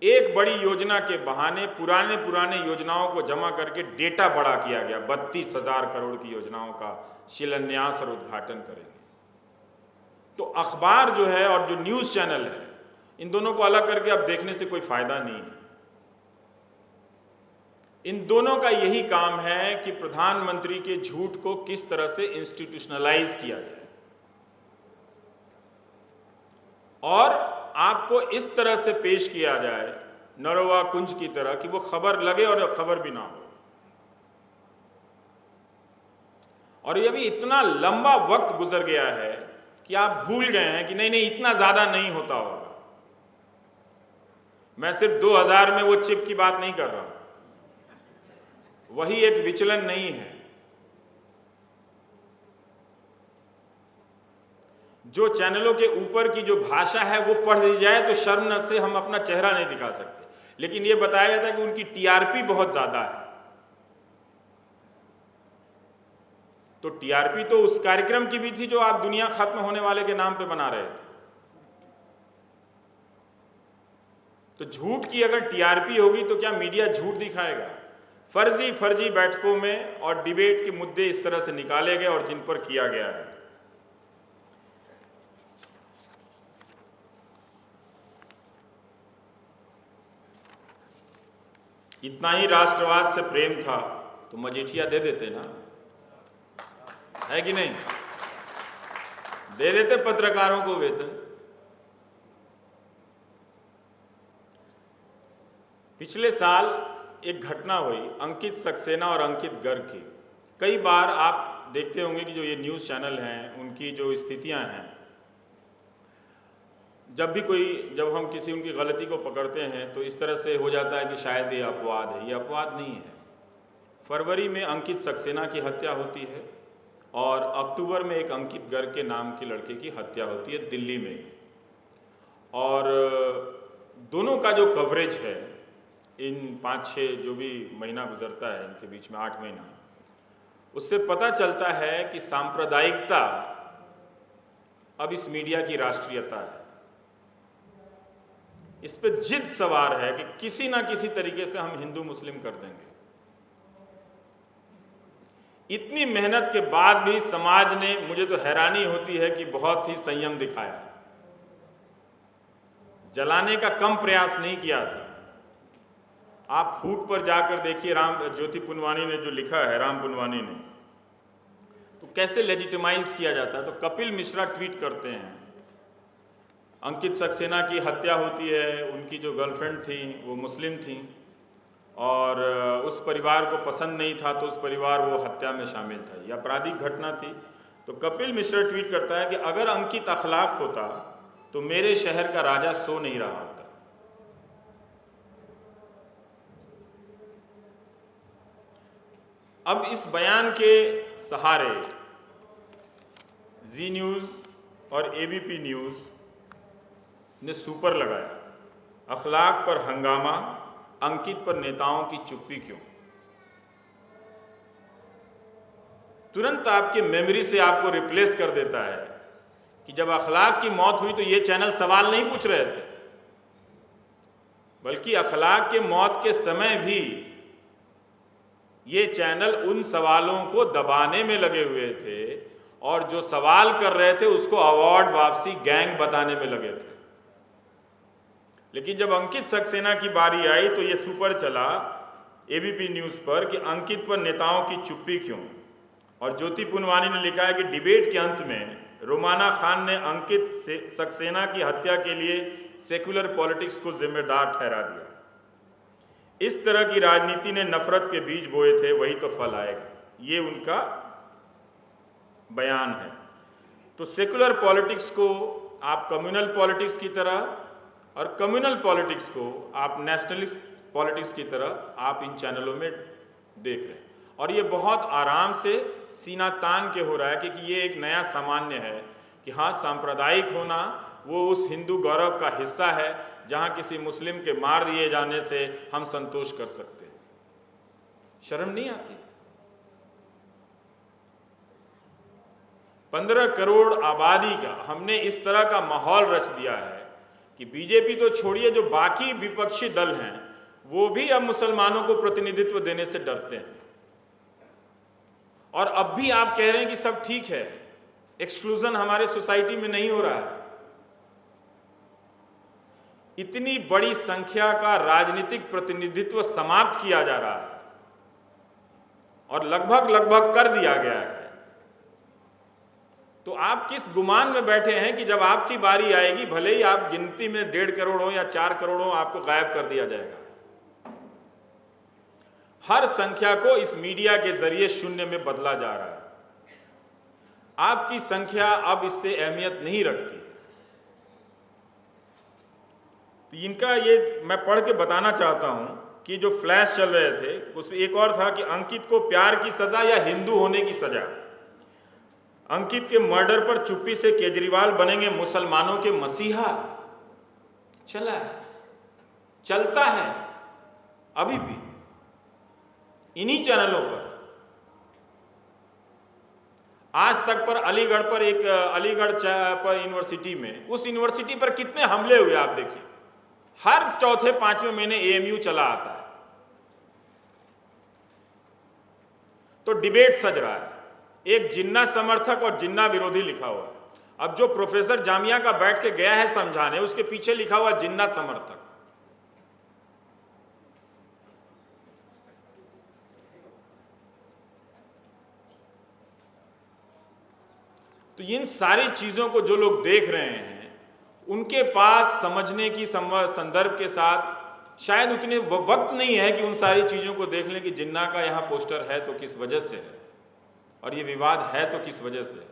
एक बड़ी योजना के बहाने पुराने पुराने योजनाओं को जमा करके डेटा बड़ा किया गया। 32,000 करोड़ की योजनाओं का शिलान्यास और उद्घाटन करेंगे। तो अखबार जो है और जो न्यूज़ चैनल है, इन दोनों को अलग करके अब देखने से कोई फायदा नहीं है। इन दोनों का यही काम है कि प्रधानमंत्री के झूठ को किस तरह से इंस्टीट्यूशनलाइज किया जाए और आपको इस तरह से पेश किया जाए नरोवा कुंज की तरह कि वो खबर लगे और खबर भी ना हो। और ये भी इतना लंबा वक्त गुजर गया है कि आप भूल गए हैं कि नहीं इतना ज्यादा नहीं होता होगा। मैं सिर्फ 2000 में वो चिप की बात नहीं कर रहा हूं, वही एक विचलन नहीं है। जो चैनलों के ऊपर की जो भाषा है वो पढ़ दी जाए तो शर्म से हम अपना चेहरा नहीं दिखा सकते, लेकिन ये बताया जाता है कि उनकी टीआरपी बहुत ज्यादा है। तो टीआरपी तो उस कार्यक्रम की भी थी जो आप दुनिया खत्म होने वाले के नाम पे बना रहे थे। तो झूठ की अगर टीआरपी होगी तो क्या मीडिया झूठ दिखाएगा? फर्जी बैठकों में और डिबेट के मुद्दे इस तरह से निकाले गए और जिन पर किया गया है। इतना ही राष्ट्रवाद से प्रेम था तो मजीठिया दे देते ना, है कि नहीं? दे देते पत्रकारों को वेतन। पिछले साल एक घटना हुई अंकित सक्सेना और अंकित गर्ग की। कई बार आप देखते होंगे कि जो ये न्यूज़ चैनल हैं उनकी जो स्थितियां हैं, जब हम किसी उनकी गलती को पकड़ते हैं तो इस तरह से हो जाता है कि शायद ये अपवाद है। ये अपवाद नहीं है। फरवरी में अंकित सक्सेना की हत्या होती है और अक्टूबर में एक अंकित गर्ग के नाम के लड़के की हत्या होती है दिल्ली में। और दोनों का जो कवरेज है इन 5-6 जो भी महीना गुजरता है, इनके बीच में 8 महीना, उससे पता चलता है कि सांप्रदायिकता अब इस मीडिया की राष्ट्रीयता है। इस पे जिद सवार है कि किसी ना किसी तरीके से हम हिंदू मुस्लिम कर देंगे। इतनी मेहनत के बाद भी समाज ने, मुझे तो हैरानी होती है कि बहुत ही संयम दिखाया, जलाने का कम प्रयास नहीं किया था। आप फूट पर जाकर देखिए, ज्योति पुनवानी ने जो लिखा है, राम पुनवानी ने, तो कैसे लेजिटिमाइज किया जाता है। तो कपिल मिश्रा ट्वीट करते हैं, अंकित सक्सेना की हत्या होती है, उनकी जो गर्लफ्रेंड थी वो मुस्लिम थी और उस परिवार को पसंद नहीं था तो उस परिवार वो हत्या में शामिल था, ये आपराधिक घटना थी। तो कपिल मिश्रा ट्वीट करता है कि अगर अंकित अखलाक होता तो मेरे शहर का राजा सो नहीं रहा होता। अब इस बयान के सहारे जी न्यूज़ और एबीपी न्यूज़ ने सुपर लगाया, अखलाक पर हंगामा, अंकित पर नेताओं की चुप्पी क्यों। तुरंत आपके मेमोरी से आपको रिप्लेस कर देता है कि जब अखलाक की मौत हुई तो ये चैनल सवाल नहीं पूछ रहे थे, बल्कि अखलाक के मौत के समय भी ये चैनल उन सवालों को दबाने में लगे हुए थे और जो सवाल कर रहे थे उसको अवार्ड वापसी गैंग बताने में लगे थे। लेकिन जब अंकित सक्सेना की बारी आई तो ये सुपर चला एबीपी न्यूज़ पर कि अंकित पर नेताओं की चुप्पी क्यों। और ज्योति पुनवानी ने लिखा है कि डिबेट के अंत में रोमाना खान ने अंकित सक्सेना की हत्या के लिए सेक्युलर पॉलिटिक्स को जिम्मेदार ठहरा दिया। इस तरह की राजनीति ने नफरत के बीज बोए थे, वही तो फल आएगा, ये उनका बयान है। तो सेक्युलर पॉलिटिक्स को आप कम्युनल पॉलिटिक्स की तरह और कम्युनल पॉलिटिक्स को आप नेशनलिस्ट पॉलिटिक्स की तरह आप इन चैनलों में देख रहे हैं। और ये बहुत आराम से सीना तान के हो रहा है क्योंकि ये एक नया सामान्य है कि हाँ, सांप्रदायिक होना वो उस हिंदू गौरव का हिस्सा है जहाँ किसी मुस्लिम के मार दिए जाने से हम संतोष कर सकते हैं। शर्म नहीं आती? 15 करोड़ आबादी का हमने इस तरह का माहौल रच दिया है कि बीजेपी तो छोड़िए, जो बाकी विपक्षी दल हैं वो भी अब मुसलमानों को प्रतिनिधित्व देने से डरते हैं। और अब भी आप कह रहे हैं कि सब ठीक है, एक्सक्लूजन हमारे सोसाइटी में नहीं हो रहा है। इतनी बड़ी संख्या का राजनीतिक प्रतिनिधित्व समाप्त किया जा रहा है और लगभग कर दिया गया है। तो आप किस गुमान में बैठे हैं कि जब आपकी बारी आएगी, भले ही आप गिनती में 1.5 करोड़ हो या 4 करोड़ हो, आपको गायब कर दिया जाएगा। हर संख्या को इस मीडिया के जरिए शून्य में बदला जा रहा है। आपकी संख्या अब इससे अहमियत नहीं रखती। तो इनका ये मैं पढ़ के बताना चाहता हूं कि जो फ्लैश चल रहे थे उसमें एक और था कि अंकित को प्यार की सजा या हिंदू होने की सजा। अंकित के मर्डर पर चुप्पी से केजरीवाल बनेंगे मुसलमानों के मसीहा। चला है, चलता है अभी भी इन्हीं चैनलों पर। आज तक पर अलीगढ़ पर एक अलीगढ़ पर यूनिवर्सिटी में, उस यूनिवर्सिटी पर कितने हमले हुए आप देखिए। हर चौथे पांचवें महीने एएमयू चला आता है। तो डिबेट सज रहा है, एक जिन्ना समर्थक और जिन्ना विरोधी लिखा हुआ है। अब जो प्रोफेसर जामिया का बैठ के गया है समझाने, उसके पीछे लिखा हुआ जिन्ना समर्थक। तो इन सारी चीजों को जो लोग देख रहे हैं, उनके पास समझने की संदर्भ के साथ शायद उतने वक्त नहीं है कि उन सारी चीजों को देख लें कि जिन्ना का यहाँ पोस्टर है तो किस वजह से है, और ये विवाद है तो किस वजह से है।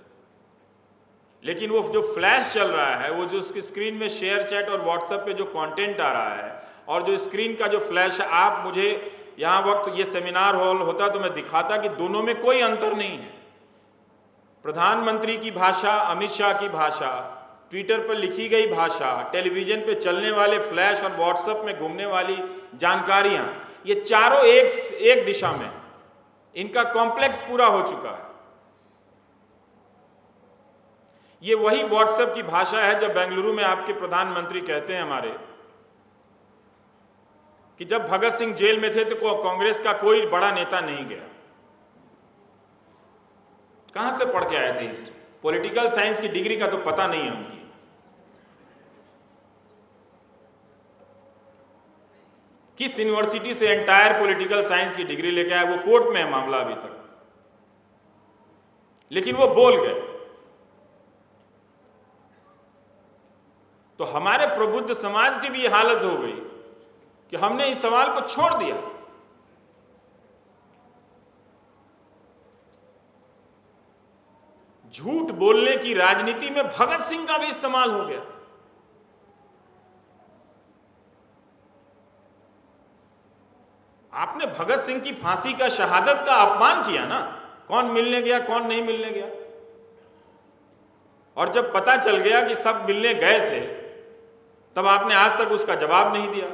लेकिन वो जो फ्लैश चल रहा है, वो जो उसकी स्क्रीन में शेयर चैट और व्हाट्सएप पे जो कंटेंट आ रहा है, और जो स्क्रीन का जो फ्लैश है, आप मुझे यहाँ वक्त ये सेमिनार हॉल होता तो मैं दिखाता कि दोनों में कोई अंतर नहीं है। प्रधानमंत्री की भाषा, अमित शाह की भाषा, ट्विटर पर लिखी गई भाषा, टेलीविजन पे चलने वाले फ्लैश और व्हाट्सएप में घूमने वाली जानकारियां, ये चारों एक दिशा में, इनका कॉम्प्लेक्स पूरा हो चुका है। ये वही व्हाट्सएप की भाषा है जब बेंगलुरु में आपके प्रधानमंत्री कहते हैं हमारे कि जब भगत सिंह जेल में थे तो कांग्रेस का कोई बड़ा नेता नहीं गया। कहां से पढ़ के आए थे हिस्ट्री? पॉलिटिकल साइंस की डिग्री का तो पता नहीं है उनकी। किस यूनिवर्सिटी से एंटायर पॉलिटिकल साइंस की डिग्री लेके आए, वो कोर्ट में है मामला अभी तक, लेकिन वो बोल गए। तो हमारे प्रबुद्ध समाज की भी ये हालत हो गई कि हमने इस सवाल को छोड़ दिया। झूठ बोलने की राजनीति में भगत सिंह का भी इस्तेमाल हो गया। आपने भगत सिंह की फांसी का, शहादत का अपमान किया ना। कौन मिलने गया, कौन नहीं मिलने गया। और जब पता चल गया कि सब मिलने गए थे, तब आपने आज तक उसका जवाब नहीं दिया।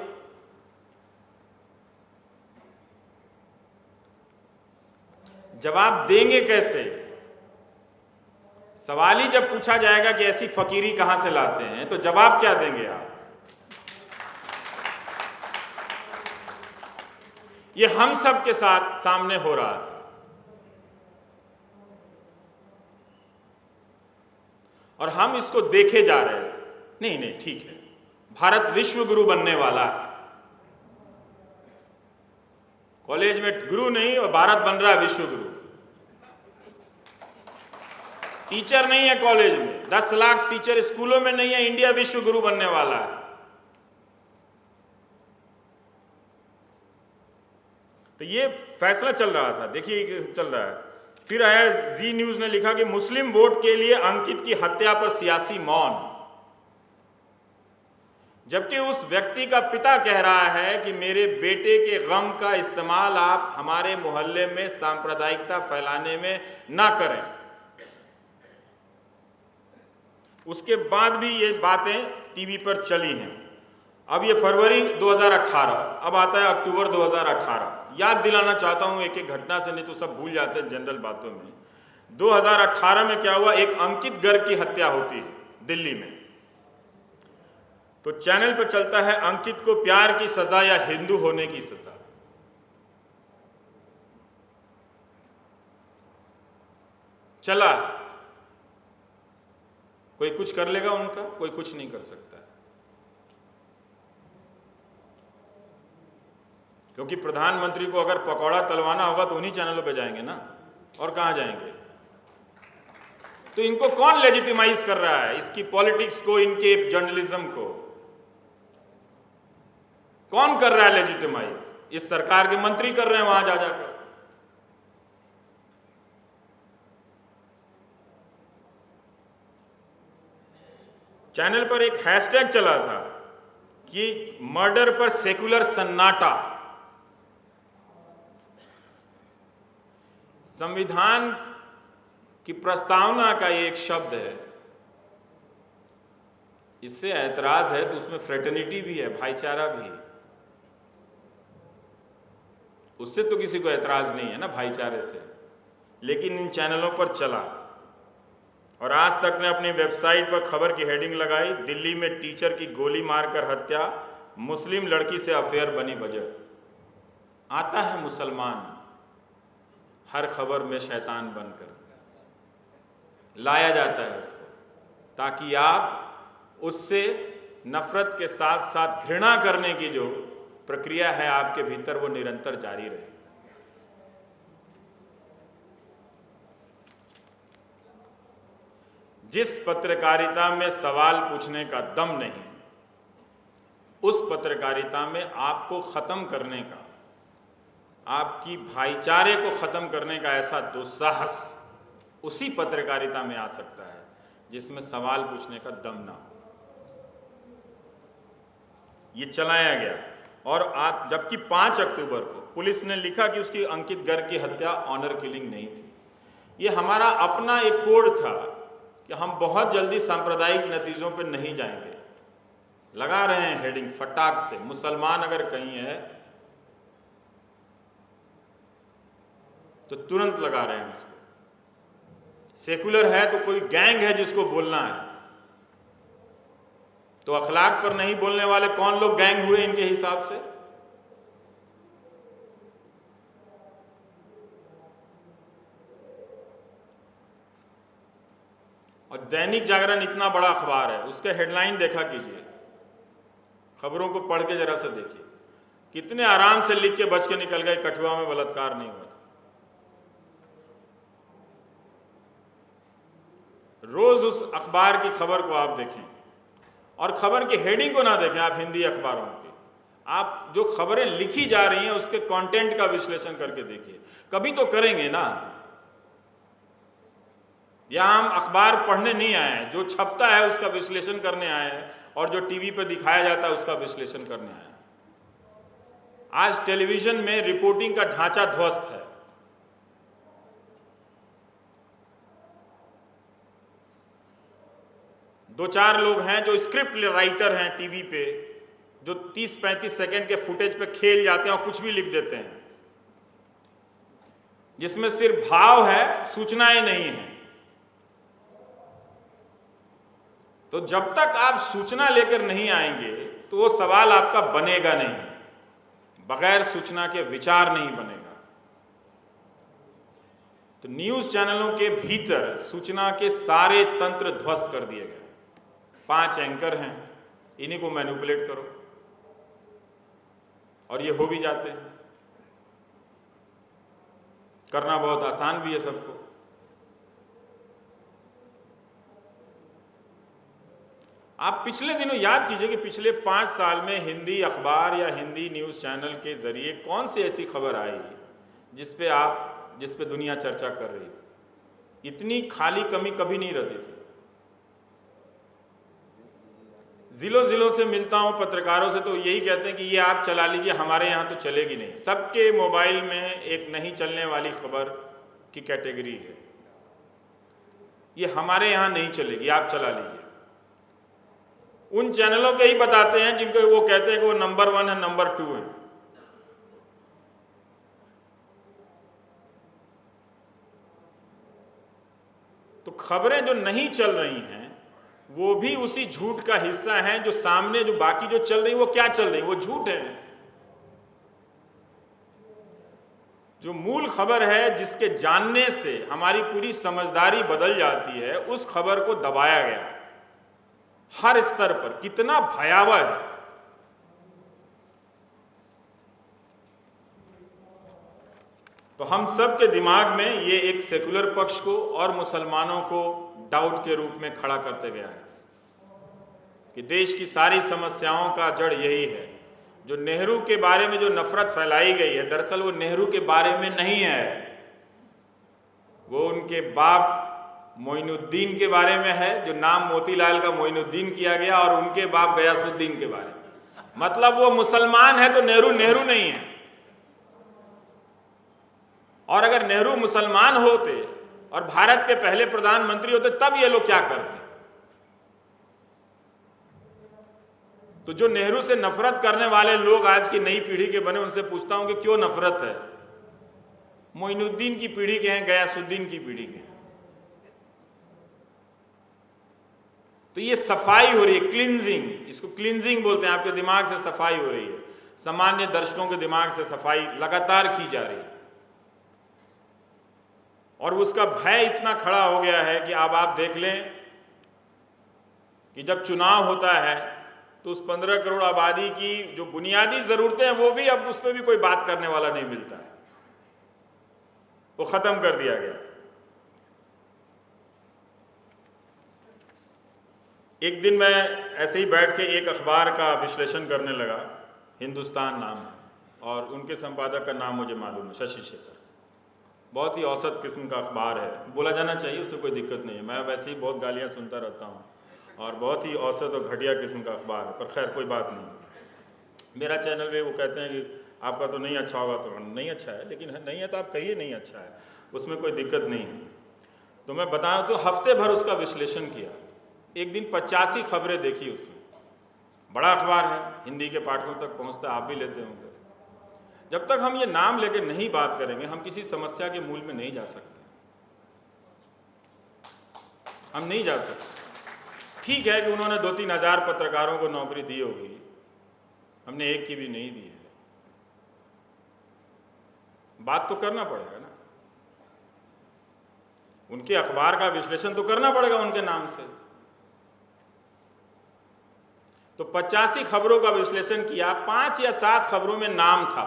जवाब देंगे कैसे? सवाल ही जब पूछा जाएगा कि ऐसी फकीरी कहां से लाते हैं, तो जवाब क्या देंगे आप? ये हम सब के साथ सामने हो रहा था। और हम इसको देखे जा रहे थे। नहीं, ठीक है, भारत विश्व गुरु बनने वाला है। कॉलेज में गुरु नहीं, और भारत बन रहा है विश्व गुरु। टीचर नहीं है कॉलेज में, 10 लाख टीचर स्कूलों में नहीं है, इंडिया विश्व गुरु बनने वाला है। तो ये फैसला चल रहा था, देखिए चल रहा है। फिर आया जी न्यूज ने लिखा कि मुस्लिम वोट के लिए अंकित की हत्या पर सियासी मौन। जबकि उस व्यक्ति का पिता कह रहा है कि मेरे बेटे के गम का इस्तेमाल आप हमारे मोहल्ले में सांप्रदायिकता फैलाने में ना करें। उसके बाद भी ये बातें टीवी पर चली हैं। अब ये फरवरी 2018, अब आता है अक्टूबर 2018। याद दिलाना चाहता हूं एक एक घटना से, नहीं तो सब भूल जाते हैं जनरल बातों में। 2018 में क्या हुआ? एक अंकित गर्ग की हत्या होती है दिल्ली में। तो चैनल पर चलता है अंकित को प्यार की सजा या हिंदू होने की सजा। चला, कोई कुछ कर लेगा उनका, कोई कुछ नहीं कर सकता है, क्योंकि प्रधानमंत्री को अगर पकौड़ा तलवाना होगा तो उन्हीं चैनलों पे जाएंगे ना, और कहां जाएंगे। तो इनको कौन लेजिटिमाइज कर रहा है, इसकी पॉलिटिक्स को, इनके जर्नलिज्म को कौन कर रहा है लेजिटिमाइज? इस सरकार के मंत्री कर रहे हैं वहां जा जाकर। चैनल पर एक हैशटैग चला था कि मर्डर पर सेकुलर सन्नाटा। संविधान की प्रस्तावना का ये एक शब्द है, इससे ऐतराज है तो उसमें फ्रेटर्निटी भी है, भाईचारा भी है। उससे तो किसी को ऐतराज नहीं है ना, भाईचारे से। लेकिन इन चैनलों पर चला, और आज तक ने अपनी वेबसाइट पर खबर की हेडिंग लगाई, दिल्ली में टीचर की गोली मारकर हत्या, मुस्लिम लड़की से अफेयर बनी वजह। आता है मुसलमान हर खबर में शैतान बनकर, लाया जाता है उसको, ताकि आप उससे नफरत के साथ साथ घृणा करने की जो प्रक्रिया है आपके भीतर, वो निरंतर जारी रहे। जिस पत्रकारिता में सवाल पूछने का दम नहीं, उस पत्रकारिता में आपको खत्म करने का, आपकी भाईचारे को खत्म करने का ऐसा दुस्साहस उसी पत्रकारिता में आ सकता है जिसमें सवाल पूछने का दम ना हो। ये चलाया गया, और आज जबकि 5 अक्टूबर को पुलिस ने लिखा कि उसकी अंकित गर्ग की हत्या ऑनर किलिंग नहीं थी। ये हमारा अपना एक कोड था कि हम बहुत जल्दी सांप्रदायिक नतीजों पर नहीं जाएंगे। लगा रहे हैं हेडिंग फटाक से, मुसलमान अगर कहीं है तो तुरंत लगा रहे हैं उसको, सेकुलर है तो कोई गैंग है जिसको बोलना है। तो अखलाक पर नहीं बोलने वाले कौन लोग गैंग हुए इनके हिसाब से? और दैनिक जागरण इतना बड़ा अखबार है, उसके हेडलाइन देखा कीजिए, खबरों को पढ़ के जरा सा देखिए, कितने आराम से लिख के बच के निकल गए, कठुआ में बलात्कार नहीं हुआ था। रोज उस अखबार की खबर को आप देखें, और खबर की हेडिंग को ना देखें आप हिंदी अखबारों की, आप जो खबरें लिखी जा रही हैं उसके कंटेंट का विश्लेषण करके देखिए। कभी तो करेंगे ना। या हम अखबार पढ़ने नहीं आए हैं, जो छपता है उसका विश्लेषण करने आए हैं, और जो टीवी पर दिखाया जाता है उसका विश्लेषण करने आए हैं। आज टेलीविजन में रिपोर्टिंग का ढांचा ध्वस्त है। दो चार लोग हैं जो स्क्रिप्ट राइटर हैं टीवी पे, जो 30-35 सेकंड के फुटेज पे खेल जाते हैं और कुछ भी लिख देते हैं, जिसमें सिर्फ भाव है, सूचनाएं नहीं है। तो जब तक आप सूचना लेकर नहीं आएंगे तो वो सवाल आपका बनेगा नहीं। बगैर सूचना के विचार नहीं बनेगा। तो न्यूज चैनलों के भीतर सूचना के सारे तंत्र ध्वस्त कर दिए गए। 5 एंकर हैं, इन्हीं को मैनिपुलेट करो, और ये हो भी जाते हैं। करना बहुत आसान भी है सबको। आप पिछले दिनों याद कीजिए कि पिछले 5 साल में हिंदी अखबार या हिंदी न्यूज़ चैनल के जरिए कौन सी ऐसी खबर आई जिस पे दुनिया चर्चा कर रही थी। इतनी खाली कमी कभी नहीं रहती थी। जिलों से मिलता हूं पत्रकारों से, तो यही कहते हैं कि ये आप चला लीजिए, हमारे यहाँ तो चलेगी नहीं। सबके मोबाइल में एक नहीं चलने वाली खबर की कैटेगरी है, ये हमारे यहाँ नहीं चलेगी, आप चला लीजिए। उन चैनलों के ही बताते हैं जिनको वो कहते हैं कि वो नंबर 1 है, नंबर 2 है। तो खबरें जो नहीं चल रही हैं वो भी उसी झूठ का हिस्सा हैं। जो सामने जो बाकी जो चल रही वो क्या चल रही, वो झूठ है। जो मूल खबर है, जिसके जानने से हमारी पूरी समझदारी बदल जाती है, उस खबर को दबाया गया हर स्तर पर। कितना भयावह है। तो हम सब के दिमाग में ये एक सेकुलर पक्ष को और मुसलमानों को डाउट के रूप में खड़ा करते गया है कि देश की सारी समस्याओं का जड़ यही है। जो नेहरू के बारे में जो नफरत फैलाई गई है, दरअसल वो नेहरू के बारे में नहीं है, वो उनके बाप मोइनुद्दीन के बारे में है, जो नाम मोतीलाल का मोइनुद्दीन किया गया, और उनके बाप गयासुद्दीन के बारे में। मतलब वो मुसलमान है तो नेहरू नेहरू नहीं है। और अगर नेहरू मुसलमान होते और भारत के पहले प्रधानमंत्री होते, तब ये लोग क्या करते। तो जो नेहरू से नफरत करने वाले लोग आज की नई पीढ़ी के बने, उनसे पूछता हूं कि क्यों नफरत है। मोइनुद्दीन की पीढ़ी के हैं, गयासुद्दीन की पीढ़ी के हैं। तो ये सफाई हो रही है, क्लींजिंग, इसको क्लींजिंग बोलते हैं। आपके दिमाग से सफाई हो रही है, सामान्य दर्शकों के दिमाग से सफाई लगातार की जा रही है। और उसका भय इतना खड़ा हो गया है कि अब आप देख लें कि जब चुनाव होता है तो उस 15 करोड़ आबादी की जो बुनियादी ज़रूरतें हैं, वो भी अब उस पर भी कोई बात करने वाला नहीं मिलता है, वो ख़त्म कर दिया गया। एक दिन मैं ऐसे ही बैठ के एक अखबार का विश्लेषण करने लगा, हिंदुस्तान नाम है, और उनके संपादक का नाम मुझे मालूम है, शशि शेखर। बहुत ही औसत किस्म का अखबार है, बोला जाना चाहिए, उससे कोई दिक्कत नहीं है। मैं वैसे ही बहुत गालियाँ सुनता रहता हूँ, और बहुत ही औसत और घटिया किस्म का अखबार है, पर खैर कोई बात नहीं। मेरा चैनल पे वो कहते हैं कि आपका तो नहीं अच्छा होगा, तो नहीं अच्छा है, लेकिन नहीं है तो आप कहिए नहीं अच्छा है, उसमें कोई दिक्कत नहीं है। तो मैं बताऊँ तो हफ्ते भर उसका विश्लेषण किया, एक दिन 85 खबरें देखी उसमें। बड़ा अखबार है, हिंदी के पाठकों तक पहुँचता, आप भी लेते होंगे। जब तक हम ये नाम लेके नहीं बात करेंगे, हम किसी समस्या के मूल में नहीं जा सकते। हम नहीं जा सकते। ठीक है कि उन्होंने 2-3 हज़ार पत्रकारों को नौकरी दी होगी, हमने एक की भी नहीं दी है। बात तो करना पड़ेगा ना, उनके अखबार का विश्लेषण तो करना पड़ेगा उनके नाम से। तो 85 खबरों का विश्लेषण किया, 5 या 7 खबरों में नाम था,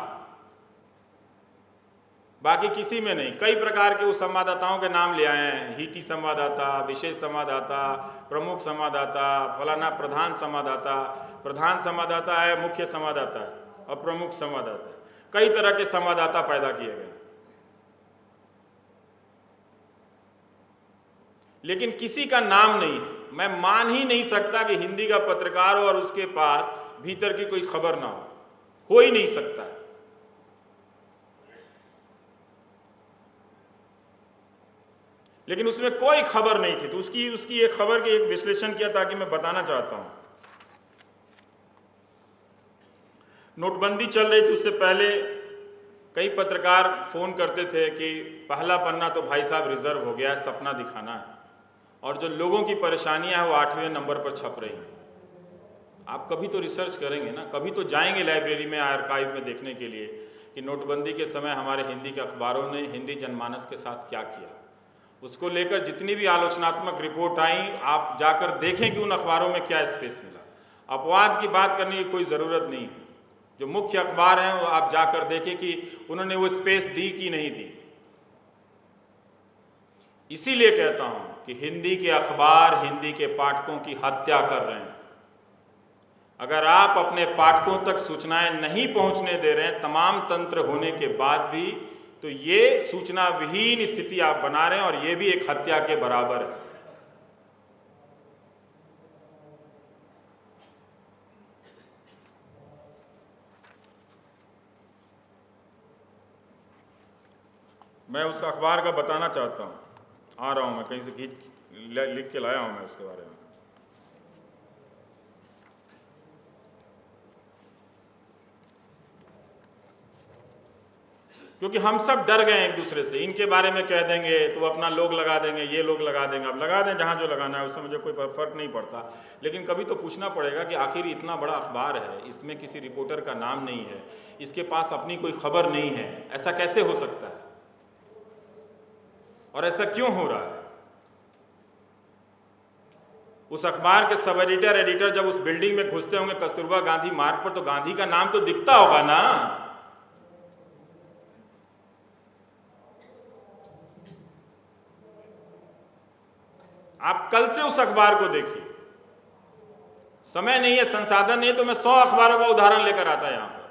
बाकी किसी में नहीं। कई प्रकार के उस संवाददाताओं के नाम ले आए हैं, हीटी संवाददाता, विशेष संवाददाता, प्रमुख संवाददाता, फलाना प्रधान संवाददाता। प्रधान संवाददाता है, मुख्य संवाददाता है, और प्रमुख संवाददाता है। कई तरह के संवाददाता पैदा किए गए, लेकिन किसी का नाम नहीं है। मैं मान ही नहीं सकता कि हिंदी का पत्रकार हो और उसके पास भीतर की कोई खबर ना हो ही नहीं सकता है। लेकिन उसमें कोई खबर नहीं थी, तो उसकी एक खबर के एक विश्लेषण किया ताकि मैं बताना चाहता हूं। नोटबंदी चल रही थी, उससे पहले कई पत्रकार फोन करते थे कि पहला पन्ना तो भाई साहब रिजर्व हो गया है, सपना दिखाना है, और जो लोगों की परेशानियां हैं वो 8वें नंबर पर छप रही हैं। आप कभी तो रिसर्च करेंगे ना, कभी तो जाएंगे लाइब्रेरी में, आर्काइव में देखने के लिए कि नोटबंदी के समय हमारे हिंदी के अखबारों ने हिंदी जनमानस के साथ क्या किया। उसको लेकर जितनी भी आलोचनात्मक रिपोर्ट आई, आप जाकर देखें कि उन अखबारों में क्या स्पेस मिला। अपवाद की बात करने की कोई ज़रूरत नहीं है। जो मुख्य अखबार हैं वो आप जाकर देखें कि उन्होंने वो स्पेस दी कि नहीं दी। इसीलिए कहता हूं कि हिंदी के अखबार हिंदी के पाठकों की हत्या कर रहे हैं। अगर आप अपने पाठकों तक सूचनाएं नहीं पहुंचने दे रहे हैं, तमाम तंत्र होने के बाद भी, तो ये सूचना विहीन स्थिति आप बना रहे हैं, और ये भी एक हत्या के बराबर है। मैं उस अखबार का बताना चाहता हूं, आ रहा हूं मैं कहीं से लिख के लाया हूं मैं उसके बारे में। क्योंकि हम सब डर गए एक दूसरे से, इनके बारे में कह देंगे तो अपना लोग लगा देंगे, ये लोग लगा देंगे, अब लगा दें जहाँ जो लगाना है, उससे मुझे कोई फर्क नहीं पड़ता। लेकिन कभी तो पूछना पड़ेगा कि आखिर इतना बड़ा अखबार है, इसमें किसी रिपोर्टर का नाम नहीं है, इसके पास अपनी कोई खबर नहीं है, ऐसा कैसे हो सकता है और ऐसा क्यों हो रहा है? उस अखबार के सब एडिटर जब उस बिल्डिंग में घुसते होंगे कस्तूरबा गांधी मार्ग पर, तो गांधी का नाम तो दिखता होगा ना। आप कल से उस अखबार को देखिए। समय नहीं है, संसाधन नहीं है, तो मैं 100 अखबारों का उदाहरण लेकर आता यहां पर।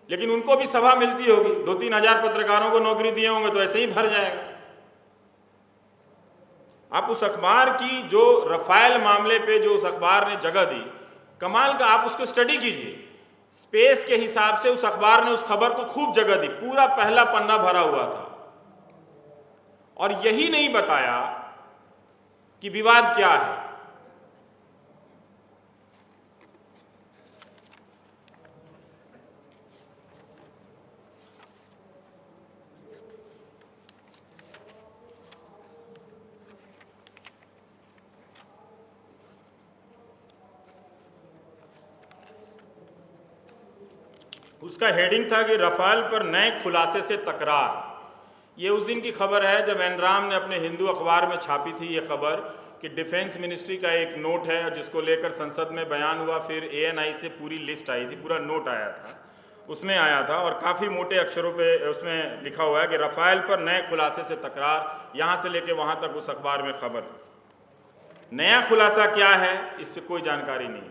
लेकिन उनको भी सभा मिलती होगी, 2-3 हजार पत्रकारों को नौकरी दिए होंगे, तो ऐसे ही भर जाएगा। आप उस अखबार की जो रफाल मामले पे जो उस अखबार ने जगह दी, कमाल का, आप उसको स्टडी कीजिए। स्पेस के हिसाब से उस अखबार ने उस खबर को खूब जगह दी, पूरा पहला पन्ना भरा हुआ था, और यही नहीं बताया कि विवाद क्या है। उसका हेडिंग था कि रफाल पर नए खुलासे से तकरार। ये उस दिन की खबर है जब एनराम ने अपने हिंदू अखबार में छापी थी ये खबर कि डिफेंस मिनिस्ट्री का एक नोट है जिसको लेकर संसद में बयान हुआ, फिर एएनआई से पूरी लिस्ट आई थी, पूरा नोट आया था, उसमें आया था और काफ़ी मोटे अक्षरों पे उसमें लिखा हुआ है कि रफाल पर नए खुलासे से तकरार। यहाँ से लेके वहाँ तक उस अखबार में खबर। नया खुलासा क्या है इस पर कोई जानकारी नहीं,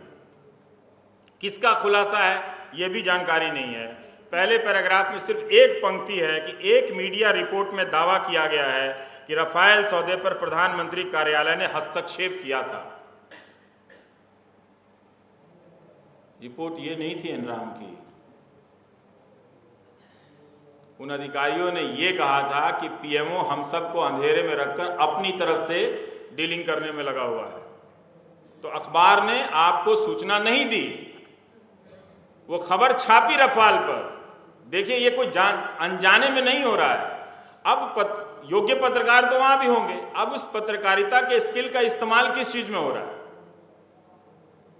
किसका खुलासा है ये भी जानकारी नहीं है। पहले पैराग्राफ में सिर्फ एक पंक्ति है कि एक मीडिया रिपोर्ट में दावा किया गया है कि रफाल सौदे पर प्रधानमंत्री कार्यालय ने हस्तक्षेप किया था। रिपोर्ट ये नहीं थी एनराम की। उन अधिकारियों ने ये कहा था कि पीएमओ हम सबको अंधेरे में रखकर अपनी तरफ से डीलिंग करने में लगा हुआ है, तो अखबार ने आपको सूचना नहीं दी, वो खबर छापी रफाल पर। देखिए ये कोई अनजाने में नहीं हो रहा है। अब योग्य पत्रकार तो वहां भी होंगे, अब उस पत्रकारिता के स्किल का इस्तेमाल किस चीज में हो रहा है?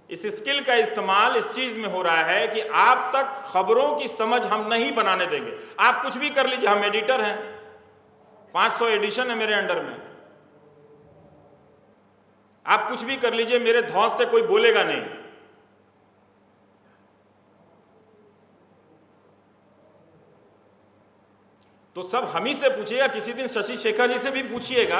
इस स्किल का इस्तेमाल इस चीज में हो रहा है कि आप तक खबरों की समझ हम नहीं बनाने देंगे। आप कुछ भी कर लीजिए, हम एडिटर हैं, 500 एडिशन है मेरे अंडर में, आप कुछ भी कर लीजिए, मेरे धौंस से कोई बोलेगा नहीं। तो सब हम ही से पूछिएगा, किसी दिन शशि शेखर जी से भी पूछिएगा।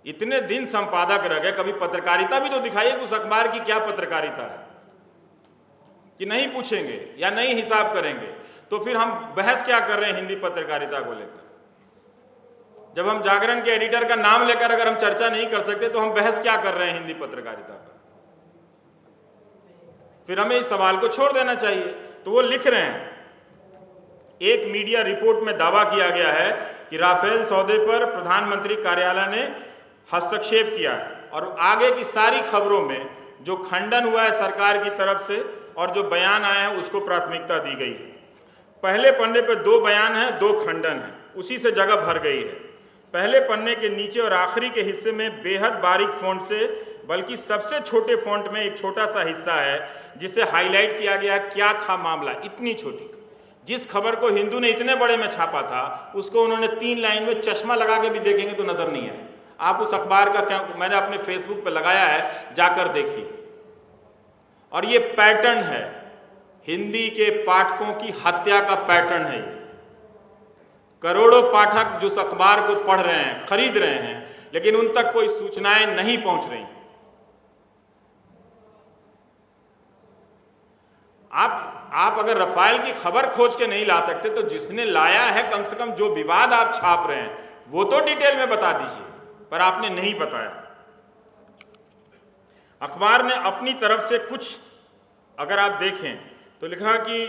इतने दिन संपादक रह गए, कभी पत्रकारिता भी तो दिखाइए उस अखबार की क्या पत्रकारिता है, कि नहीं पूछेंगे या नहीं हिसाब करेंगे, तो फिर हम बहस क्या कर रहे हैं हिंदी पत्रकारिता को लेकर? जब हम जागरण के एडिटर का नाम लेकर अगर हम चर्चा नहीं कर सकते तो हम बहस क्या कर रहे हैं हिंदी पत्रकारिता पर? फिर हमें इस सवाल को छोड़ देना चाहिए। तो वो लिख रहे हैं, एक मीडिया रिपोर्ट में दावा किया गया है कि राफेल सौदे पर प्रधानमंत्री कार्यालय ने हस्तक्षेप किया है, और आगे की सारी खबरों में जो खंडन हुआ है सरकार की तरफ से और जो बयान आए हैं उसको प्राथमिकता दी गई है। पहले पन्ने पर 2 बयान हैं, 2 खंडन हैं, उसी से जगह भर गई है। पहले पन्ने के नीचे और आखिरी के हिस्से में बेहद बारीक फॉन्ट से, बल्कि सबसे छोटे फॉन्ट में एक छोटा सा हिस्सा है जिसे हाईलाइट किया गया है क्या था मामला। इतनी छोटी, जिस खबर को हिंदू ने इतने बड़े में छापा था उसको उन्होंने 3 लाइन में चश्मा लगा के भी देखेंगे तो नजर नहीं है। आप उस अखबार का मैंने अपने फेसबुक पे लगाया है, जाकर देखिए। और ये पैटर्न है, हिंदी के पाठकों की हत्या का पैटर्न है। करोड़ों पाठक जो उस अखबार को पढ़ रहे हैं, खरीद रहे हैं, लेकिन उन तक कोई सूचनाएं नहीं पहुंच रही। आप अगर रफाल की खबर खोज के नहीं ला सकते तो जिसने लाया है कम से कम जो विवाद आप छाप रहे हैं वो तो डिटेल में बता दीजिए, पर आपने नहीं बताया। अखबार ने अपनी तरफ से कुछ अगर आप देखें तो लिखा कि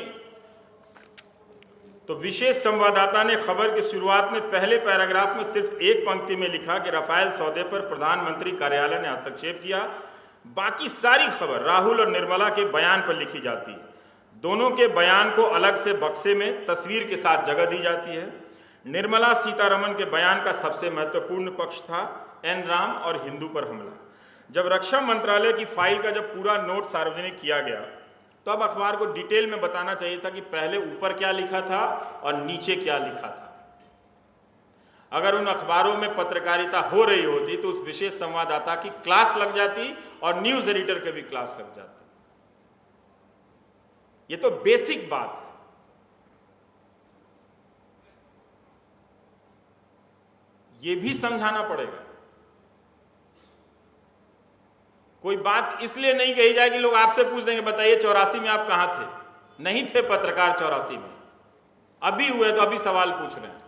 तो विशेष संवाददाता ने खबर की शुरुआत में पहले पैराग्राफ में सिर्फ एक पंक्ति में लिखा कि राफेल सौदे पर प्रधानमंत्री कार्यालय ने हस्तक्षेप किया। बाकी सारी खबर राहुल और निर्मला के बयान पर लिखी जाती है। दोनों के बयान को अलग से बक्से में तस्वीर के साथ जगह दी जाती है। निर्मला सीतारमण के बयान का सबसे महत्वपूर्ण पक्ष था एन राम और हिंदू पर हमला। जब रक्षा मंत्रालय की फाइल का जब पूरा नोट सार्वजनिक किया गया तो अब अखबार को डिटेल में बताना चाहिए था कि पहले ऊपर क्या लिखा था और नीचे क्या लिखा था। अगर उन अखबारों में पत्रकारिता हो रही होती तो उस विशेष संवाददाता की क्लास लग जाती और न्यूज एडिटर के भी क्लास लग जाती। ये तो बेसिक बात है। ये भी समझाना पड़ेगा। कोई बात इसलिए नहीं कही जाएगी, लोग आपसे पूछ देंगे बताइए 84 में आप कहां थे? नहीं थे पत्रकार 84 में, अभी हुए तो अभी सवाल पूछ रहे हैं।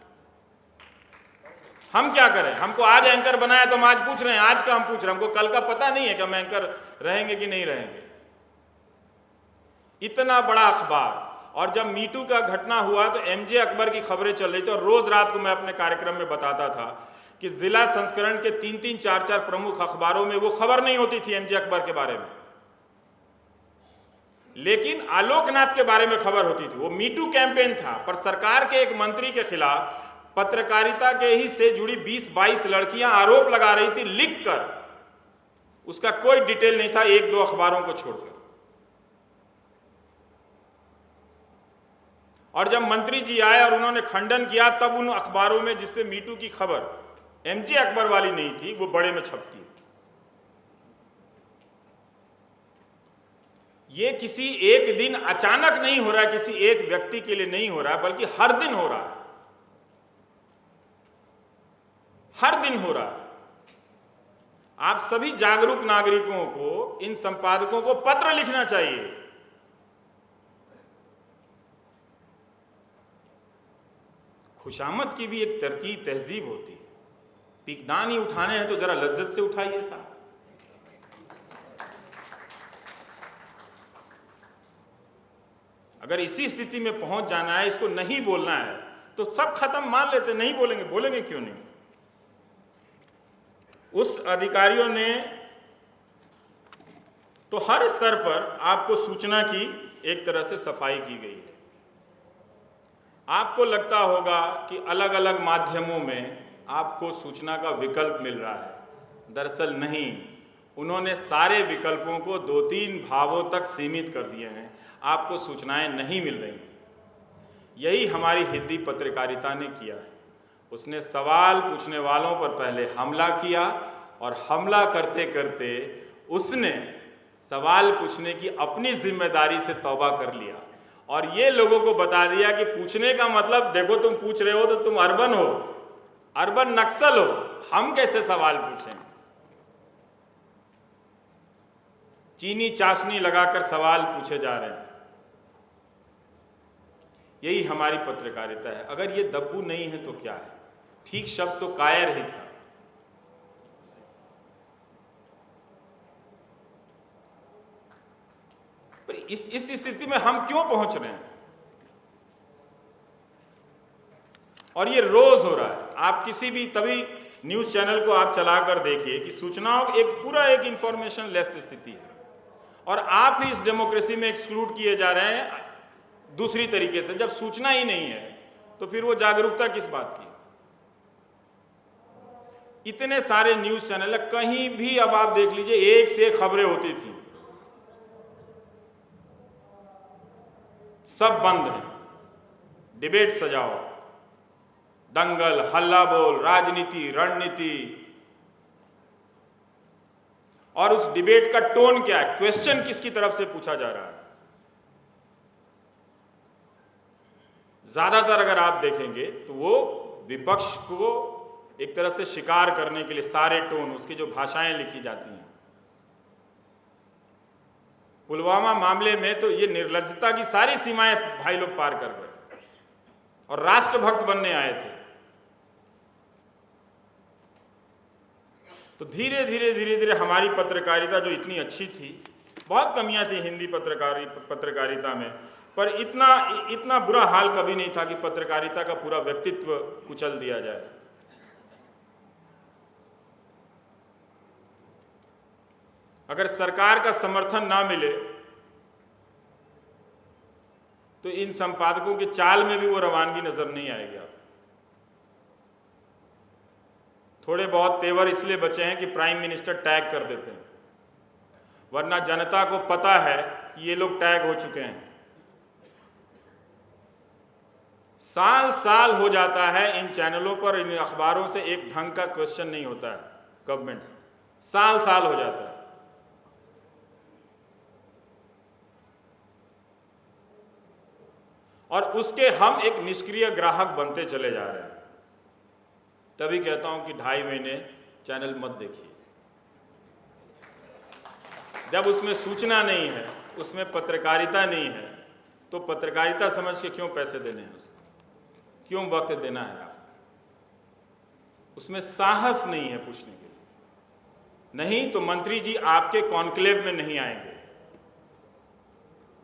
हम क्या करें? हमको आज एंकर बनाया तो हम आज पूछ रहे हैं, आज का हम पूछ रहे हैं। हमको कल का पता नहीं है कि हम एंकर रहेंगे कि नहीं रहेंगे। इतना बड़ा अखबार, और जब मीटू का घटना हुआ तो एमजे अकबर की खबरें चल रही थी और रोज रात को मैं अपने कार्यक्रम में बताता था कि जिला संस्करण के 3-3, 4-4 प्रमुख अखबारों में वो खबर नहीं होती थी एमजे अकबर के बारे में, लेकिन आलोकनाथ के बारे में खबर होती थी। वो मीटू कैंपेन था, पर सरकार के एक मंत्री के खिलाफ पत्रकारिता के ही से जुड़ी 20-22 लड़कियां आरोप लगा रही थी लिखकर। उसका कोई डिटेल नहीं था, 1-2 अखबारों को छोड़कर। और जब मंत्री जी आए और उन्होंने खंडन किया, तब उन अखबारों में जिसपे मीटू की खबर एमजे अकबर वाली नहीं थी, वो बड़े में छपती है। ये किसी एक दिन अचानक नहीं हो रहा है, किसी एक व्यक्ति के लिए नहीं हो रहा है, बल्कि हर दिन हो रहा है। हर दिन हो रहा है। आप सभी जागरूक नागरिकों को, इन संपादकों को पत्र लिखना चाहिए। खुशामद की भी एक तरकीब, तहजीब होती है। पीकदान ही उठाने हैं तो जरा लज्जत से उठाइए साहब। अगर इसी स्थिति में पहुंच जाना है, इसको नहीं बोलना है, तो सब खत्म मान लेते, नहीं बोलेंगे। बोलेंगे क्यों नहीं? उस अधिकारियों ने तो हर स्तर पर आपको सूचना की एक तरह से सफाई की गई है। आपको लगता होगा कि अलग अलग माध्यमों में आपको सूचना का विकल्प मिल रहा है। दरअसल नहीं, उन्होंने सारे विकल्पों को 2-3 भावों तक सीमित कर दिए हैं। आपको सूचनाएं नहीं मिल रही। यही हमारी हिंदी पत्रकारिता ने किया है। उसने सवाल पूछने वालों पर पहले हमला किया और हमला करते करते उसने सवाल पूछने की अपनी जिम्मेदारी से तौबा कर लिया और ये लोगों को बता दिया कि पूछने का मतलब, देखो तुम पूछ रहे हो तो तुम अर्बन हो, अर्बन नक्सल हो, हम कैसे सवाल पूछें? चीनी चाशनी लगाकर सवाल पूछे जा रहे हैं। यही हमारी पत्रकारिता है। अगर ये दब्बू नहीं है तो क्या है? ठीक शब्द तो कायर ही था। पर इस स्थिति में हम क्यों पहुंच रहे हैं? और ये रोज हो रहा है। आप किसी भी तभी न्यूज चैनल को आप चलाकर देखिए कि सूचनाओं एक इंफॉर्मेशन लेस स्थिति है और आप ही इस डेमोक्रेसी में एक्सक्लूड किए जा रहे हैं दूसरी तरीके से। जब सूचना ही नहीं है तो फिर वो जागरूकता किस बात की? इतने सारे न्यूज चैनल, कहीं भी अब आप देख लीजिए एक से एक खबरें होती थी, सब बंद हैं। डिबेट सजाओ, दंगल, हल्ला बोल, राजनीति, रणनीति, और उस डिबेट का टोन क्या है? क्वेश्चन किसकी तरफ से पूछा जा रहा है? ज्यादातर अगर आप देखेंगे तो वो विपक्ष को एक तरह से शिकार करने के लिए सारे टोन, उसकी जो भाषाएं लिखी जाती हैं। पुलवामा मामले में तो ये निर्लज्जता की सारी सीमाएं भाई लोग पार कर गए और राष्ट्रभक्त बनने आए थे। तो धीरे धीरे हमारी पत्रकारिता जो इतनी अच्छी थी, बहुत कमियां थी हिंदी पत्रकारिता में, पर इतना बुरा हाल कभी नहीं था कि पत्रकारिता का पूरा व्यक्तित्व कुचल दिया जाए। अगर सरकार का समर्थन ना मिले तो इन संपादकों के चाल में भी वो रवानगी नजर नहीं आएगी। आप थोड़े बहुत तेवर इसलिए बचे हैं कि प्राइम मिनिस्टर टैग कर देते हैं, वरना जनता को पता है कि ये लोग टैग हो चुके हैं। साल साल हो जाता है इन चैनलों पर, इन अखबारों से एक ढंग का क्वेश्चन नहीं होता है गवर्नमेंट से, साल साल हो जाता है। और उसके हम एक निष्क्रिय ग्राहक बनते चले जा रहे हैं। तभी कहता हूं कि 2.5 महीने चैनल मत देखिए। जब उसमें सूचना नहीं है, उसमें पत्रकारिता नहीं है, तो पत्रकारिता समझ के क्यों पैसे देने हैं उसको, क्यों वक्त देना है आप? उसमें साहस नहीं है पूछने के लिए। नहीं तो मंत्री जी आपके कॉन्क्लेव में नहीं आएंगे।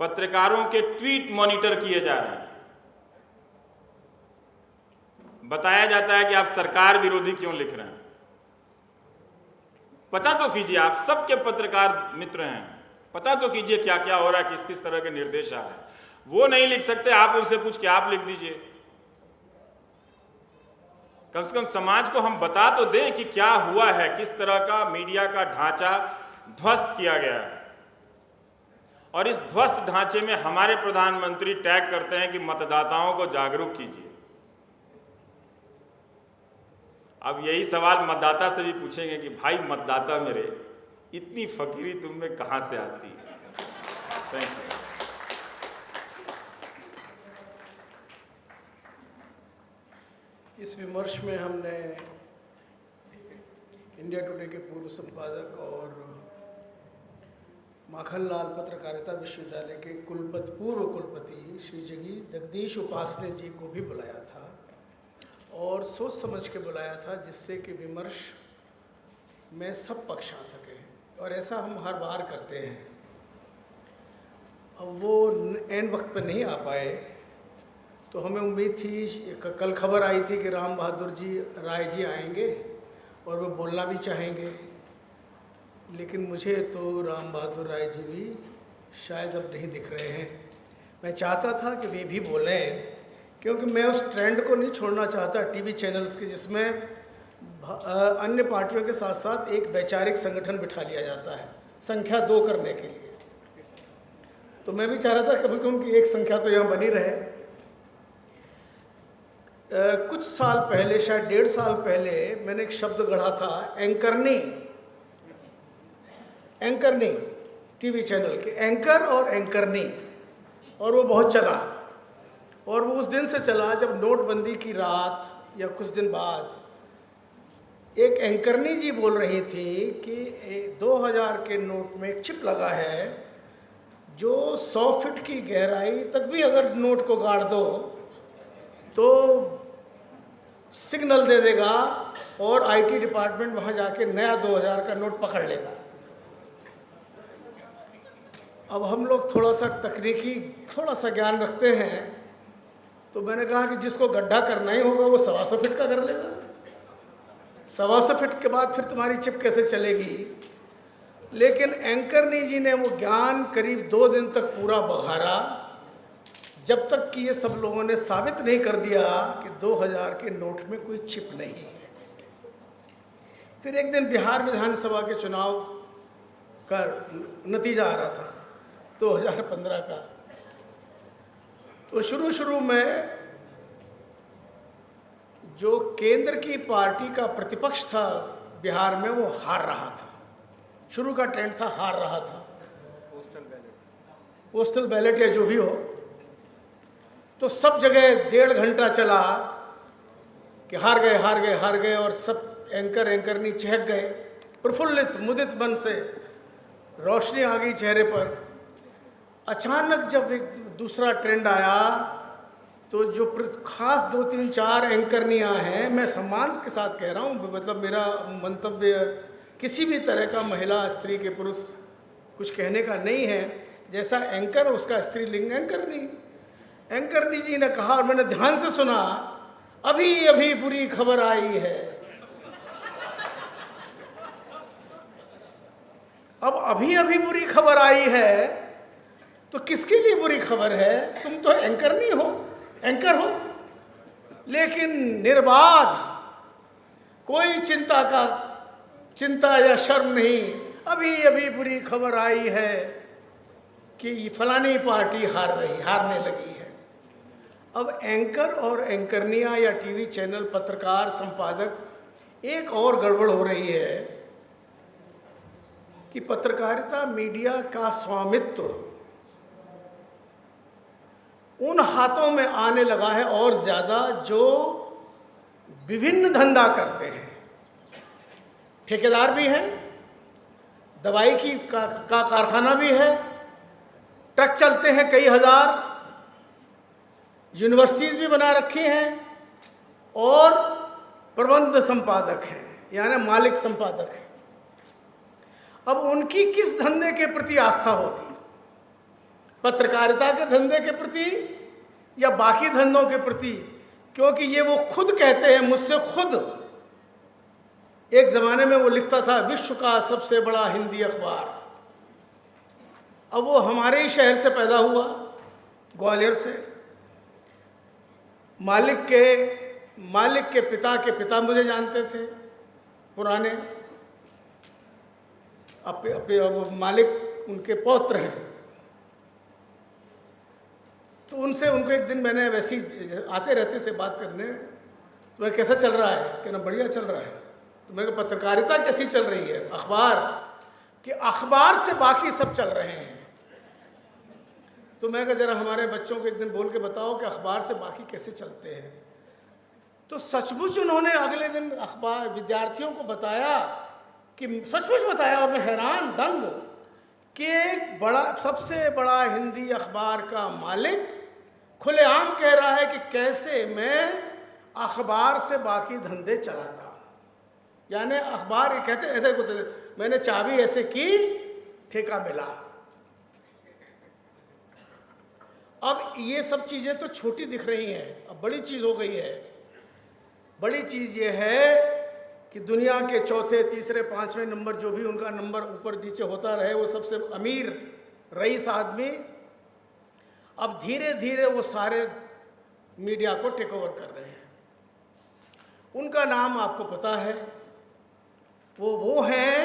पत्रकारों के ट्वीट मॉनिटर किए जा रहे हैं। बताया जाता है कि आप सरकार विरोधी क्यों लिख रहे हैं। पता तो कीजिए, आप सबके पत्रकार मित्र हैं, पता तो कीजिए क्या क्या हो रहा है, किस किस तरह के निर्देश आ रहे हैं। वो नहीं लिख सकते, आप उनसे पूछ के आप लिख दीजिए। कम से कम समाज को हम बता तो दें कि क्या हुआ है, किस तरह का मीडिया का ढांचा ध्वस्त किया गया है। और इस ध्वस्त ढांचे में हमारे प्रधानमंत्री टैग करते हैं कि मतदाताओं को जागरूक कीजिए। अब यही सवाल मतदाता से भी पूछेंगे कि भाई मतदाता मेरे, इतनी फकीरी तुम में कहां से आती है? Thank you. इस विमर्श में हमने इंडिया टुडे के पूर्व संपादक और माखनलाल पत्रकारिता विश्वविद्यालय के पूर्व कुलपति श्री जगदीश उपासने जी को भी बुलाया था, और सोच समझ के बुलाया था, जिससे कि विमर्श में सब पक्ष आ सके। और ऐसा हम हर बार करते हैं। अब वो ऐन वक्त पे नहीं आ पाए, तो हमें उम्मीद थी, कल खबर आई थी कि राम बहादुर जी राय जी आएंगे और वो बोलना भी चाहेंगे, लेकिन मुझे तो राम बहादुर राय जी भी शायद अब नहीं दिख रहे हैं। मैं चाहता था कि वे भी बोलें, क्योंकि मैं उस ट्रेंड को नहीं छोड़ना चाहता टीवी चैनल्स के, जिसमें अन्य पार्टियों के साथ साथ एक वैचारिक संगठन बिठा लिया जाता है संख्या 2 करने के लिए। तो मैं भी चाह रहा था कभी कभी कि एक संख्या तो यहाँ बनी रहे। कुछ साल पहले, शायद 1.5 साल पहले, मैंने एक शब्द गढ़ा था, एंकरनी, टीवी चैनल के एंकर और एंकरनी, और वो बहुत चला। और वो उस दिन से चला जब नोटबंदी की रात या कुछ दिन बाद एक एंकरनी जी बोल रही थी कि 2000 के नोट में एक चिप लगा है जो 100 फीट की गहराई तक भी अगर नोट को गाड़ दो तो सिग्नल दे देगा और आईटी डिपार्टमेंट वहाँ जाके नया 2000 का नोट पकड़ लेगा। अब हम लोग थोड़ा सा तकनीकी थोड़ा सा ज्ञान रखते हैं, तो मैंने कहा कि जिसको गड्ढा करना ही होगा वो 125 फीट का कर लेगा। 125 फीट के बाद फिर तुम्हारी चिप कैसे चलेगी? लेकिन एंकरनी जी ने वो ज्ञान करीब 2 दिन तक पूरा बघारा, जब तक कि ये सब लोगों ने साबित नहीं कर दिया कि 2000 के नोट में कोई चिप नहीं है। फिर एक दिन बिहार विधानसभा के चुनाव का नतीजा आ रहा था 2015 का, तो शुरू में जो केंद्र की पार्टी का प्रतिपक्ष था बिहार में, वो हार रहा था। शुरू का ट्रेंड था, हार रहा था, पोस्टल बैलेट या जो भी हो। तो सब जगह 1.5 घंटा चला कि हार गए, और सब एंकरनी चहक गए, प्रफुल्लित मुदित मन से, रोशनी आ गई चेहरे पर। अचानक जब एक दूसरा ट्रेंड आया, तो जो खास 2, 3, 4 एंकरनियाँ हैं, मैं सम्मान के साथ कह रहा हूँ, मतलब मेरा मंतव्य किसी भी तरह का महिला, स्त्री के पुरुष कुछ कहने का नहीं है, जैसा एंकर उसका स्त्रीलिंग एंकरनी। एंकरनी जी ने कहा और मैंने ध्यान से सुना, अभी अभी बुरी खबर आई है। अब अभी अभी बुरी खबर आई है तो किसके लिए बुरी खबर है? तुम तो एंकर नहीं हो, एंकर हो, लेकिन निर्बाध, कोई चिंता या शर्म नहीं। अभी अभी बुरी खबर आई है कि फलानी पार्टी हारने लगी है। अब एंकर और एंकरनिया या टीवी चैनल, पत्रकार, संपादक, एक और गड़बड़ हो रही है कि पत्रकारिता मीडिया का स्वामित्व उन हाथों में आने लगा है और ज़्यादा जो विभिन्न धंधा करते हैं। ठेकेदार भी हैं, दवाई का कारखाना भी है, ट्रक चलते हैं कई हजार, यूनिवर्सिटीज़ भी बना रखी हैं और प्रबंध संपादक हैं, यानी मालिक संपादक हैं। अब उनकी किस धंधे के प्रति आस्था होगी? पत्रकारिता के धंधे के प्रति या बाकी धंधों के प्रति? क्योंकि ये वो खुद कहते हैं, मुझसे खुद, एक ज़माने में वो लिखता था विश्व का सबसे बड़ा हिंदी अखबार। अब वो हमारे ही शहर से पैदा हुआ, ग्वालियर से। मालिक के पिता के पिता मुझे जानते थे, पुराने। अब मालिक उनके पौत्र हैं। तो उनको एक दिन मैंने वैसे ही आते रहते थे बात करने, तो मैं कैसा चल रहा है? कहना बढ़िया चल रहा है। तो मेरे को पत्रकारिता कैसी चल रही है? अखबार से बाकी सब चल रहे हैं। तो मैं कहा जरा हमारे बच्चों को एक दिन बोल के बताओ कि अखबार से बाकी कैसे चलते हैं। तो सचमुच उन्होंने अगले दिन अखबार विद्यार्थियों को बताया कि सचमुच बताया, और मैं हैरान दंग कि एक सबसे बड़ा हिंदी अखबार का मालिक खुलेआम कह रहा है कि कैसे मैं अखबार से बाकी धंधे चलाता। यानी अखबार कहते ऐसे कहते, मैंने चाबी ऐसे की, ठेका मिला। अब ये सब चीज़ें तो छोटी दिख रही हैं, अब बड़ी चीज़ हो गई है। बड़ी चीज़ ये है कि दुनिया के चौथे, तीसरे, पांचवें नंबर, जो भी उनका नंबर ऊपर नीचे होता रहे, वो सबसे अमीर रईस आदमी अब धीरे धीरे वो सारे मीडिया को टेक ओवर कर रहे हैं। उनका नाम आपको पता है, वो हैं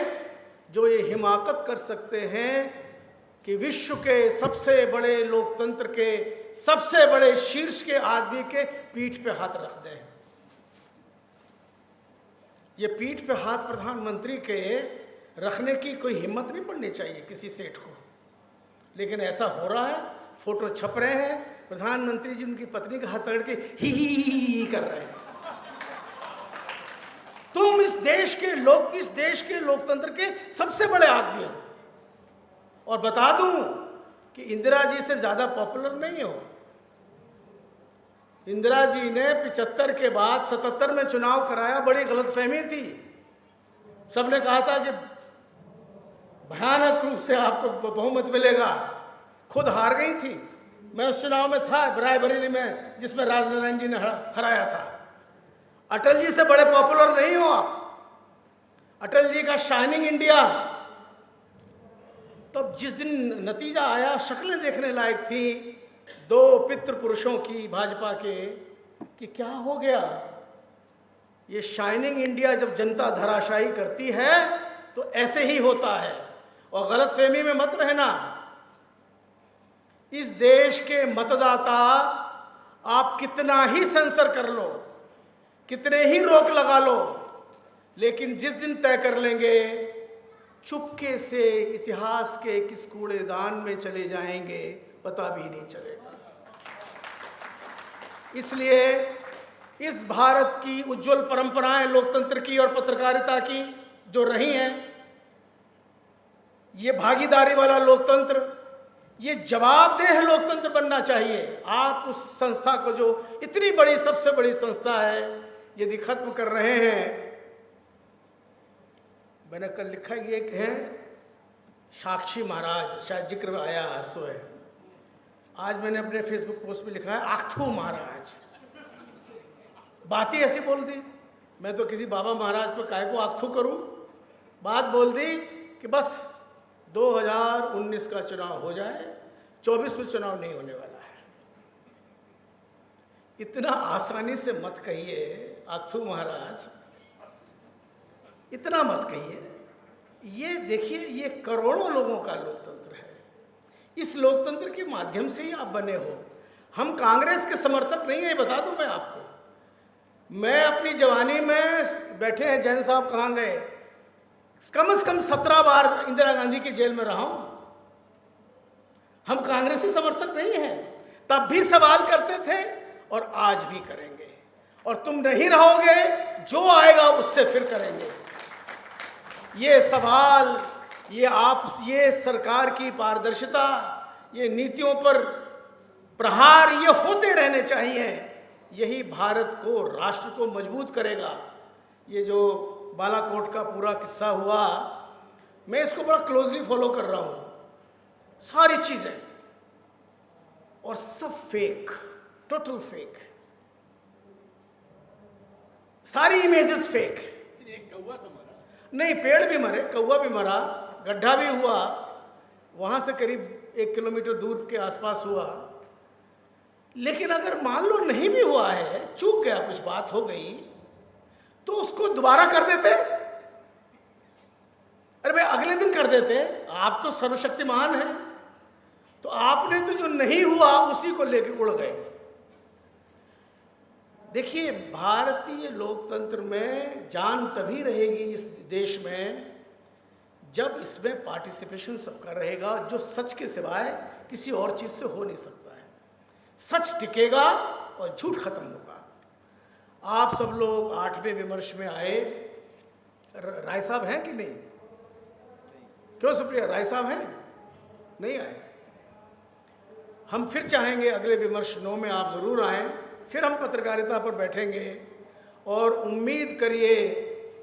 जो ये हिमाकत कर सकते हैं कि विश्व के सबसे बड़े लोकतंत्र के सबसे बड़े शीर्ष के आदमी के पीठ पे हाथ रख दें। ये पीठ पे हाथ प्रधानमंत्री के रखने की कोई हिम्मत नहीं पड़नी चाहिए किसी सेठ को, लेकिन ऐसा हो रहा है। फोटो छप रहे हैं, प्रधानमंत्री जी उनकी पत्नी का हाथ पकड़ के ही कर रहे हैं। तुम इस देश के लोकतंत्र के सबसे बड़े आदमी हो, और बता दूं कि इंदिरा जी से ज्यादा पॉपुलर नहीं हो। इंदिरा जी ने 75 के बाद 77 में चुनाव कराया, बड़ी गलतफहमी थी। सबने कहा था कि भयानक रूप से आपको बहुमत मिलेगा, खुद हार गई थी। मैं उस चुनाव में था रायबरेली में, जिसमें राजनारायण जी ने हराया था। अटल जी से बड़े पॉपुलर नहीं हो आप। अटल जी का शाइनिंग इंडिया, तब जिस दिन नतीजा आया, शक्लें देखने लायक थी दो पितृ पुरुषों की भाजपा के, कि क्या हो गया। ये शाइनिंग इंडिया जब जनता धराशायी करती है तो ऐसे ही होता है। और गलतफहमी में मत रहना। इस देश के मतदाता आप कितना ही सेंसर कर लो, कितने ही रोक लगा लो, लेकिन जिस दिन तय कर लेंगे, चुपके से इतिहास के किस कूड़ेदान में चले जाएंगे पता भी नहीं चलेगा। इसलिए इस भारत की उज्जवल परंपराएं लोकतंत्र की और पत्रकारिता की जो रही हैं, ये भागीदारी वाला लोकतंत्र, ये जवाबदेह लोकतंत्र बनना चाहिए। आप उस संस्था को, जो इतनी बड़ी, सबसे बड़ी संस्था है, यदि खत्म कर रहे हैं। मैंने कल लिखा, ये है साक्षी महाराज, शायद जिक्र में आया आज तो है, आज मैंने अपने फेसबुक पोस्ट में लिखा है आखथू महाराज। बात ही ऐसी बोल दी, मैं तो किसी बाबा महाराज पर काय को आखथू करूं। बात बोल दी कि बस 2019 का चुनाव हो जाए, 24 में चुनाव नहीं होने वाला है। इतना आसानी से मत कहिए आखथू महाराज, इतना मत कहिए। ये देखिए, ये करोड़ों लोगों का लोकतंत्र है। इस लोकतंत्र के माध्यम से ही आप बने हो। हम कांग्रेस के समर्थक नहीं है, बता दूं मैं आपको। मैं अपनी जवानी में, बैठे हैं जैन साहब कहाँ गए, कम से कम 17 बार इंदिरा गांधी की जेल में रहा हूं। हम कांग्रेसी समर्थक नहीं हैं, तब भी सवाल करते थे और आज भी करेंगे। और तुम नहीं रहोगे, जो आएगा उससे फिर करेंगे। ये सवाल, ये सरकार की पारदर्शिता, ये नीतियों पर प्रहार, ये होते रहने चाहिए। यही भारत को, राष्ट्र को मजबूत करेगा। ये जो बालाकोट का पूरा किस्सा हुआ, मैं इसको बड़ा क्लोजली फॉलो कर रहा हूँ। सारी चीज़ें, और सब फेक, टोटल फेक, सारी इमेजेस फेक। एक कौवा तो मरा नहीं, पेड़ भी मरे, कौवा भी मरा, गड्ढा भी हुआ, वहाँ से करीब 1 किलोमीटर दूर के आसपास हुआ। लेकिन अगर मान लो नहीं भी हुआ है, चूक गया, कुछ बात हो गई, तो उसको दोबारा कर देते। अरे भाई, अगले दिन कर देते। आप तो सर्वशक्तिमान हैं, तो आपने तो जो नहीं हुआ उसी को लेके उड़ गए। देखिए, भारतीय लोकतंत्र में जान तभी रहेगी इस देश में जब इसमें पार्टिसिपेशन सबका रहेगा, जो सच के सिवाय किसी और चीज़ से हो नहीं सकता है। सच टिकेगा और झूठ खत्म होगा। आप सब लोग 8वें विमर्श में आए। राय साहब हैं कि नहीं? क्यों सुप्रिया, राय साहब हैं? नहीं आए। हम फिर चाहेंगे अगले विमर्श 9 में आप ज़रूर आएँ। फिर हम पत्रकारिता पर बैठेंगे और उम्मीद करिए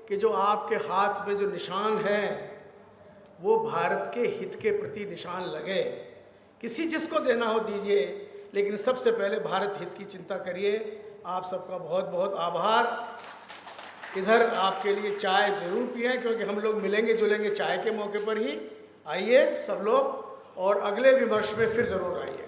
कि जो आपके हाथ में जो निशान है वो भारत के हित के प्रति निशान लगे। किसी जिसको देना हो दीजिए, लेकिन सबसे पहले भारत हित की चिंता करिए। आप सबका बहुत बहुत आभार। इधर आपके लिए चाय जरूर पिएं, क्योंकि हम लोग मिलेंगे जुलेंगे चाय के मौके पर ही। आइए सब लोग, और अगले विमर्श में फिर ज़रूर आइए।